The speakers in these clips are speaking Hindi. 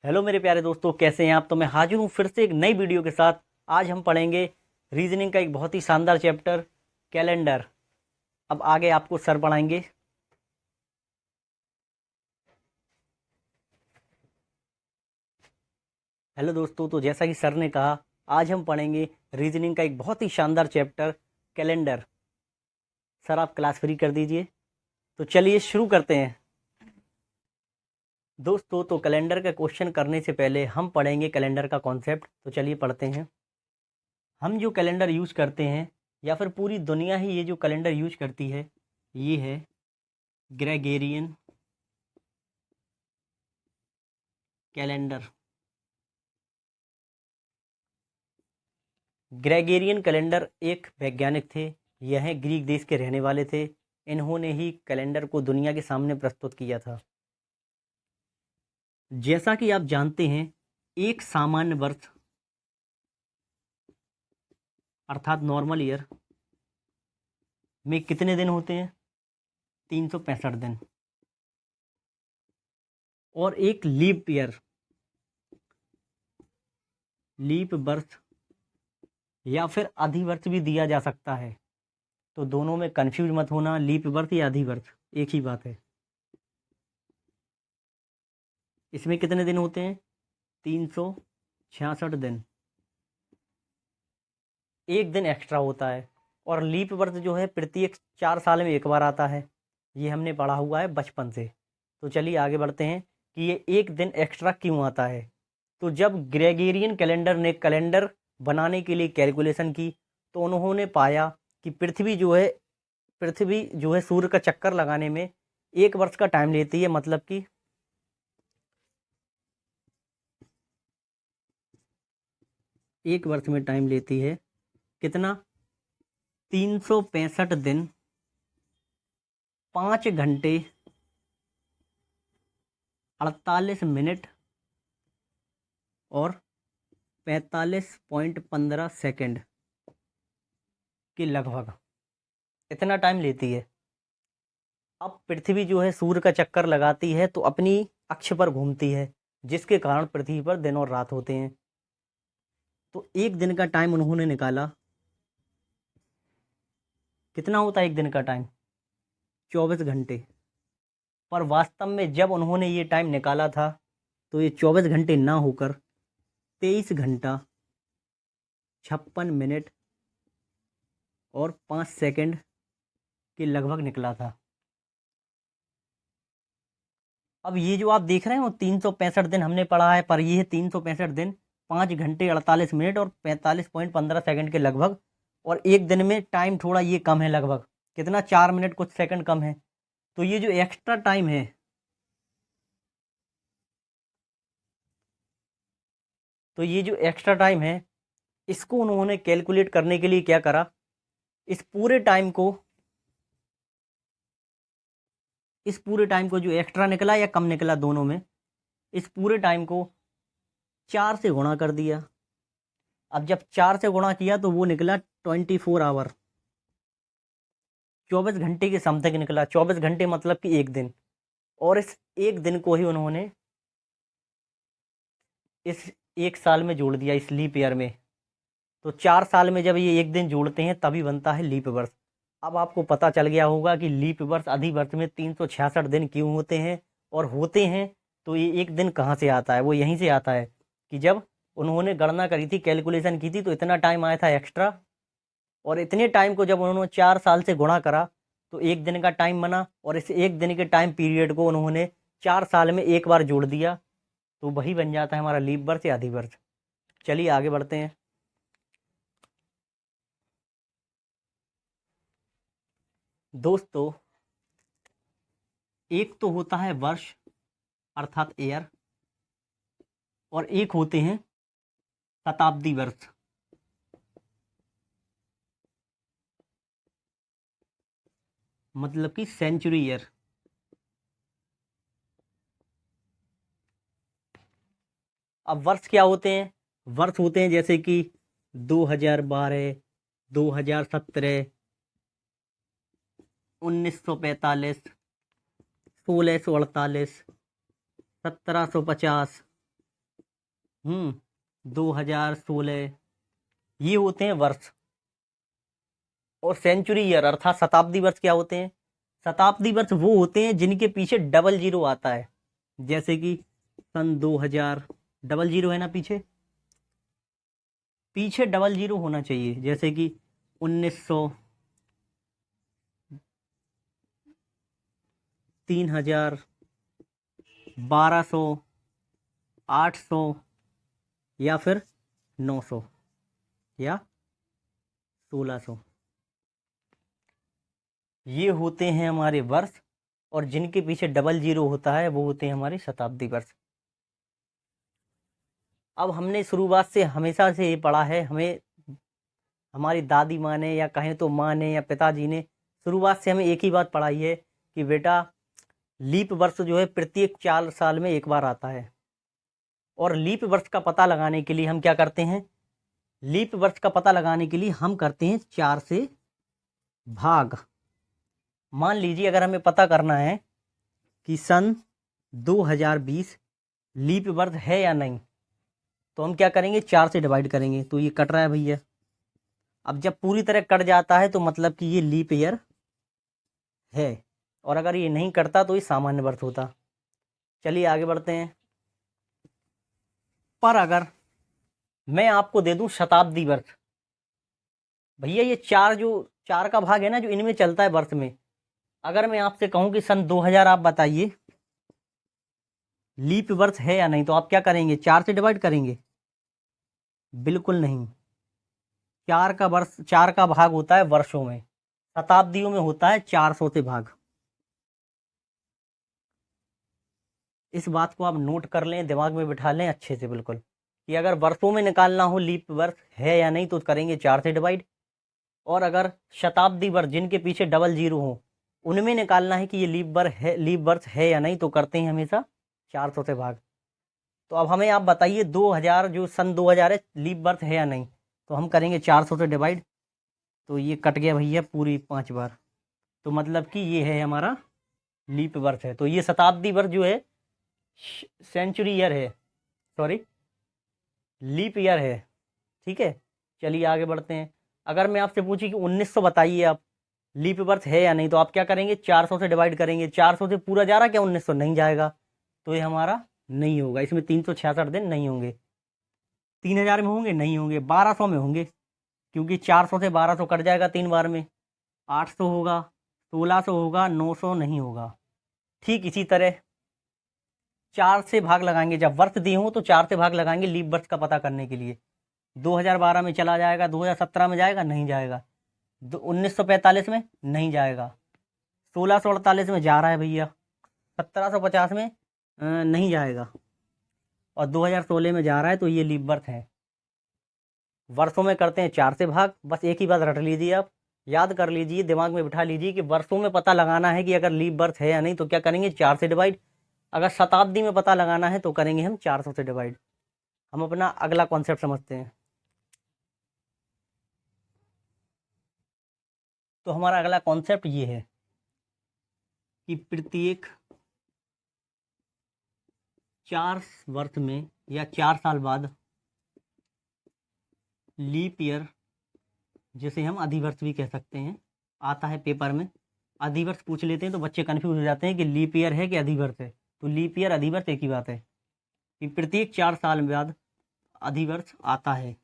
हेलो मेरे प्यारे दोस्तों, कैसे हैं आप। तो मैं हाजिर हूँ फिर से एक नई वीडियो के साथ। आज हम पढ़ेंगे रीजनिंग का एक बहुत ही शानदार चैप्टर, कैलेंडर। अब आगे आपको सर पढ़ाएंगे। हेलो दोस्तों, तो जैसा कि सर ने कहा, आज हम पढ़ेंगे रीजनिंग का एक बहुत ही शानदार चैप्टर, कैलेंडर। सर आप क्लास फ्री कर दीजिए। तो चलिए शुरू करते हैं दोस्तों। तो कैलेंडर का क्वेश्चन करने से पहले हम पढ़ेंगे कैलेंडर का कॉन्सेप्ट। तो चलिए पढ़ते हैं। हम जो कैलेंडर यूज़ करते हैं, या फिर पूरी दुनिया ही ये जो कैलेंडर यूज करती है, ये है ग्रेगोरियन कैलेंडर। ग्रेगोरियन कैलेंडर एक वैज्ञानिक थे। यह ग्रीक देश के रहने वाले थे। इन्होंने ही कैलेंडर को दुनिया के सामने प्रस्तुत किया था। जैसा कि आप जानते हैं, एक सामान्य वर्ष अर्थात नॉर्मल ईयर में कितने दिन होते हैं? 365 दिन। और एक लीप ईयर, लीप वर्ष या फिर अधिवर्ष भी दिया जा सकता है। तो दोनों में कंफ्यूज मत होना, लीप वर्ष या अधिवर्ष एक ही बात है। इसमें कितने दिन होते हैं? 366 दिन। एक दिन एक्स्ट्रा होता है। और लीप वर्ष जो है प्रत्येक 4 साल में एक बार आता है। ये हमने पढ़ा हुआ है बचपन से। तो चलिए आगे बढ़ते हैं कि ये एक दिन एक्स्ट्रा क्यों आता है। तो जब ग्रेगोरियन कैलेंडर ने कैलेंडर बनाने के लिए कैलकुलेशन की, तो उन्होंने पाया कि पृथ्वी जो है सूर्य का चक्कर लगाने में 1 वर्ष का टाइम लेती है। मतलब कि एक वर्ष में टाइम लेती है कितना? 365 दिन, 5 घंटे, 48 मिनट और 45.15 सेकंड के लगभग इतना टाइम लेती है। अब पृथ्वी जो है सूर्य का चक्कर लगाती है तो अपनी अक्ष पर घूमती है, जिसके कारण पृथ्वी पर दिन और रात होते हैं। तो एक दिन का टाइम उन्होंने निकाला। कितना होता है एक दिन का टाइम? 24 घंटे। पर वास्तव में जब उन्होंने ये टाइम निकाला था, तो ये 24 घंटे ना होकर 23 घंटा, 56 मिनट और 5 सेकंड के लगभग निकला था। अब ये जो आप देख रहे हो 365 दिन हमने पढ़ा है, पर ये है 365 दिन, 5 घंटे, 48 मिनट और 45.15 सेकंड के लगभग। और एक दिन में टाइम थोड़ा ये कम है, लगभग कितना, 4 मिनट कुछ सेकंड कम है। तो ये जो एक्स्ट्रा टाइम है, इसको उन्होंने कैलकुलेट करने के लिए क्या करा, इस पूरे टाइम को जो एक्स्ट्रा निकला या कम निकला दोनों में, इस पूरे टाइम को 4 से गुणा कर दिया। अब जब 4 से गुणा किया तो वो निकला 24 आवर, 24 घंटे के समथिंग निकला। 24 घंटे मतलब कि एक दिन। और इस एक दिन को ही उन्होंने इस एक साल में जोड़ दिया, इस लीप ईयर में। तो 4 साल में जब ये एक दिन जोड़ते हैं तभी बनता है लीप वर्ष। अब आपको पता चल गया होगा कि लीप वर्ष अधिवर्ष में 366 दिन क्यों होते हैं, और होते हैं। तो ये एक दिन कहाँ से आता है? वो यहीं से आता है कि जब उन्होंने गणना करी थी, कैलकुलेशन की थी, तो इतना टाइम आया था एक्स्ट्रा। और इतने टाइम को जब उन्होंने 4 साल से गुणा करा तो एक दिन का टाइम बना। और इस एक दिन के टाइम पीरियड को उन्होंने 4 साल में एक बार जोड़ दिया, तो वही बन जाता है हमारा लीप वर्ष या अधिवर्ष। चलिए आगे बढ़ते हैं दोस्तों। एक तो होता है वर्ष अर्थात ईयर, और एक होते हैं शताब्दी वर्ष। मतलब कि सेंचुरी ईयर। अब वर्ष क्या होते हैं? वर्ष होते हैं जैसे कि 2012, 2017, 1945, 1648, 1750, 2016 ये होते हैं वर्ष। और सेंचुरी ईयर अर्थात शताब्दी वर्ष क्या होते हैं? शताब्दी वर्ष वो होते हैं जिनके पीछे डबल जीरो आता है। जैसे कि सन 2000 डबल जीरो है ना, पीछे पीछे डबल जीरो होना चाहिए। जैसे कि 1900, 3000, 1200, 800 या फिर 900 या 1600। ये होते हैं हमारे वर्ष। और जिनके पीछे डबल जीरो होता है वो होते हैं हमारे शताब्दी वर्ष। अब हमने शुरुआत से हमेशा से ये पढ़ा है, हमें हमारी दादी माँ ने या कहें तो माँ ने या पिताजी ने शुरुआत से हमें एक ही बात पढ़ाई है कि बेटा लीप वर्ष जो है प्रत्येक 4 साल में एक बार आता है। और लीप वर्ष का पता लगाने के लिए हम क्या करते हैं? लीप वर्ष का पता लगाने के लिए हम करते हैं 4 से भाग। मान लीजिए अगर हमें पता करना है कि सन 2020 लीप वर्ष है या नहीं, तो हम क्या करेंगे? 4 से डिवाइड करेंगे। तो ये कट रहा है भैया। अब जब पूरी तरह कट जाता है तो मतलब कि ये लीप ईयर है, और अगर ये नहीं कटता तो ये सामान्य वर्ष होता। चलिए आगे बढ़ते हैं। पर अगर मैं आपको दे दूं शताब्दी वर्ष, भैया ये 4 का भाग है ना जो इनमें चलता है वर्ष में, अगर मैं आपसे कहूं कि सन 2000 आप बताइए लीप वर्ष है या नहीं, तो आप क्या करेंगे? 4 से डिवाइड करेंगे? बिल्कुल नहीं। 4 का भाग होता है वर्षों में, शताब्दियों में होता है 400 से भाग। इस बात को आप नोट कर लें, दिमाग में बिठा लें अच्छे से बिल्कुल, कि अगर वर्षों में निकालना हो लीप वर्ष है या नहीं तो करेंगे 4 से डिवाइड। और अगर शताब्दी वर्ष जिनके पीछे डबल जीरो हो उनमें निकालना है कि ये लीप वर्ष है या नहीं, तो करते हैं हमेशा 400 से भाग। तो अब हमें आप बताइए 2000 जो सन 2000 है लीप वर्ष है या नहीं, तो हम करेंगे 400 से डिवाइड। तो ये कट गया भैया पूरी 5 बार। तो मतलब कि ये है हमारा लीप वर्ष है। तो ये शताब्दी वर्ष जो है सेंचुरी ईयर है, सॉरी लीप ईयर है। ठीक है, चलिए आगे बढ़ते हैं। अगर मैं आपसे पूछी कि 1900 बताइए आप लीप वर्ष है या नहीं, तो आप क्या करेंगे? 400 से डिवाइड करेंगे। 400 से पूरा जा रहा क्या 1900? नहीं जाएगा, तो ये हमारा नहीं होगा। इसमें 366 दिन नहीं होंगे। 3000 में होंगे? नहीं होंगे। 1200 में होंगे, क्योंकि 400 से 1200 कट जाएगा 3 बार में। 800 होगा, 1600 होगा, 900 नहीं होगा। ठीक इसी तरह 4 से भाग लगाएंगे। जब वर्ष दिए हों तो 4 से भाग लगाएंगे लीप वर्ष का पता करने के लिए। 2012 में चला जाएगा, 2017 में जाएगा? नहीं जाएगा। 1945 में नहीं जाएगा। 1648 में जा रहा है भैया। 1750 में नहीं जाएगा। और 2016 में जा रहा है। तो ये लीप वर्ष है। वर्षों में करते हैं 4 से भाग। बस एक ही बात रट लीजिए, आप याद कर लीजिए, दिमाग में बिठा लीजिए कि वर्षों में पता लगाना है कि अगर लीप वर्ष है या नहीं, तो क्या करेंगे? 4 से डिवाइड। अगर शताब्दी में पता लगाना है तो करेंगे हम 400 से डिवाइड। हम अपना अगला कॉन्सेप्ट समझते हैं। तो हमारा अगला कॉन्सेप्ट ये है कि प्रत्येक 4 वर्ष में या 4 साल बाद लीप ईयर, जिसे हम अधिवर्ष भी कह सकते हैं, आता है पेपर में। अधिवर्ष पूछ लेते हैं तो बच्चे कन्फ्यूज हो जाते हैं कि लीप ईयर है कि अधिवर्ष है। तो लीप ईयर अधिवर्ष एक ही बात है, कि प्रत्येक 4 साल बाद अधिवर्ष आता है।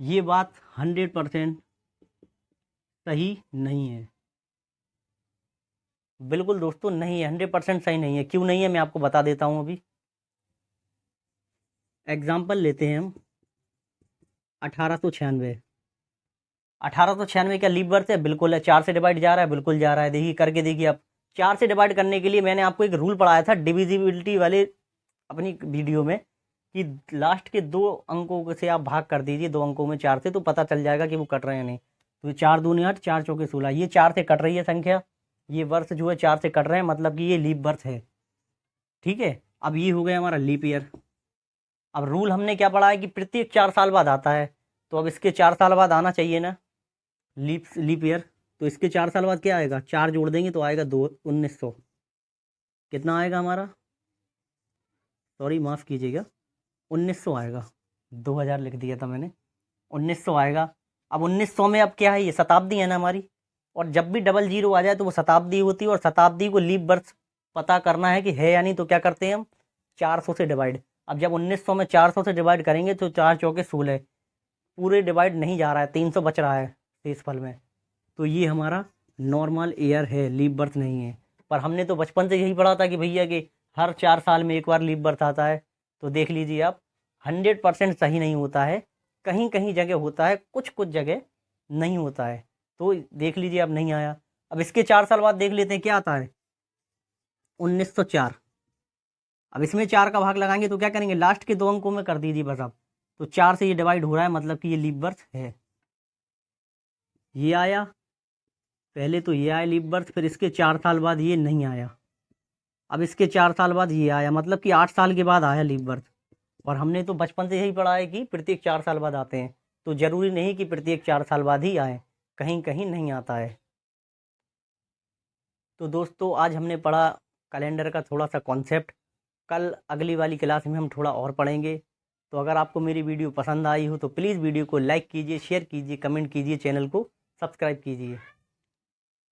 ये बात 100% सही नहीं है। बिल्कुल दोस्तों नहीं है, 100% सही नहीं है। क्यों नहीं है मैं आपको बता देता हूँ। अभी एग्जाम्पल लेते हैं हम 1896। 1896 क्या लीप वर्ष है? बिल्कुल है। 4 से डिवाइड जा रहा है? बिल्कुल जा रहा है। देखिए करके देखिए आप। 4 से डिवाइड करने के लिए मैंने आपको एक रूल पढ़ाया था डिविजिबिलिटी वाले अपनी वीडियो में, कि लास्ट के 2 अंकों से आप भाग कर दीजिए 2 अंकों में 4 से, तो पता चल जाएगा कि वो कट रहे हैं या नहीं। तो 4 दूनी 8, 4 चौके 16, ये 4 से कट रही है संख्या। ये वर्ष जो है 4 से कट रहे हैं, मतलब कि ये लीप वर्ष है। ठीक है, अब ये हो गया हमारा लीप ईयर। अब रूल हमने क्या पढ़ा है कि प्रत्येक 4 साल बाद आता है, तो अब इसके 4 साल बाद आना चाहिए ना लीप ईयर। तो इसके 4 साल बाद क्या आएगा? 4 जोड़ देंगे तो आएगा 1900। कितना आएगा हमारा? सॉरी माफ़ कीजिएगा, 1900 आएगा, 2000 लिख दिया था मैंने, 1900 आएगा। अब 1900 में अब क्या है, ये शताब्दी है ना हमारी, और जब भी डबल जीरो आ जाए तो वो शताब्दी होती है, और शताब्दी को लीप वर्ष पता करना है कि है या नहीं, तो क्या करते हैं हम, 400 से डिवाइड। अब जब 1900 में 400 से डिवाइड करेंगे तो 4 चौके 16, पूरे डिवाइड नहीं जा रहा है, 300 बच रहा है शेषफल में, तो ये हमारा नॉर्मल ईयर है, लीप बर्थ नहीं है। पर हमने तो बचपन से यही पढ़ा था कि भैया कि हर 4 साल में एक बार लीप बर्थ आता है। तो देख लीजिए आप, 100% सही नहीं होता है, कहीं कहीं जगह होता है, कुछ कुछ जगह नहीं होता है। तो देख लीजिए अब नहीं आया। अब इसके 4 साल बाद देख लेते हैं क्या आता है, 1904। अब इसमें 4 का भाग लगाएंगे तो क्या करेंगे, लास्ट के 2 अंकों में कर दीजिए बस आप, तो 4 से ये डिवाइड हो रहा है, मतलब कि ये लीप बर्थ है। ये आया, पहले तो ये आया लीप बर्थ, फिर इसके 4 साल बाद ये नहीं आया, अब इसके 4 साल बाद ये आया, मतलब कि 8 साल के बाद आया लीप बर्थ। और हमने तो बचपन से यही पढ़ा है कि प्रत्येक 4 साल बाद आते हैं, तो ज़रूरी नहीं कि प्रत्येक 4 साल बाद ही आए, कहीं कहीं नहीं आता है। तो दोस्तों आज हमने पढ़ा कैलेंडर का थोड़ा सा कॉन्सेप्ट, कल अगली वाली क्लास में हम थोड़ा और पढ़ेंगे। तो अगर आपको मेरी वीडियो पसंद आई हो तो प्लीज़ वीडियो को लाइक कीजिए, शेयर कीजिए, कमेंट कीजिए, चैनल को सब्सक्राइब कीजिए।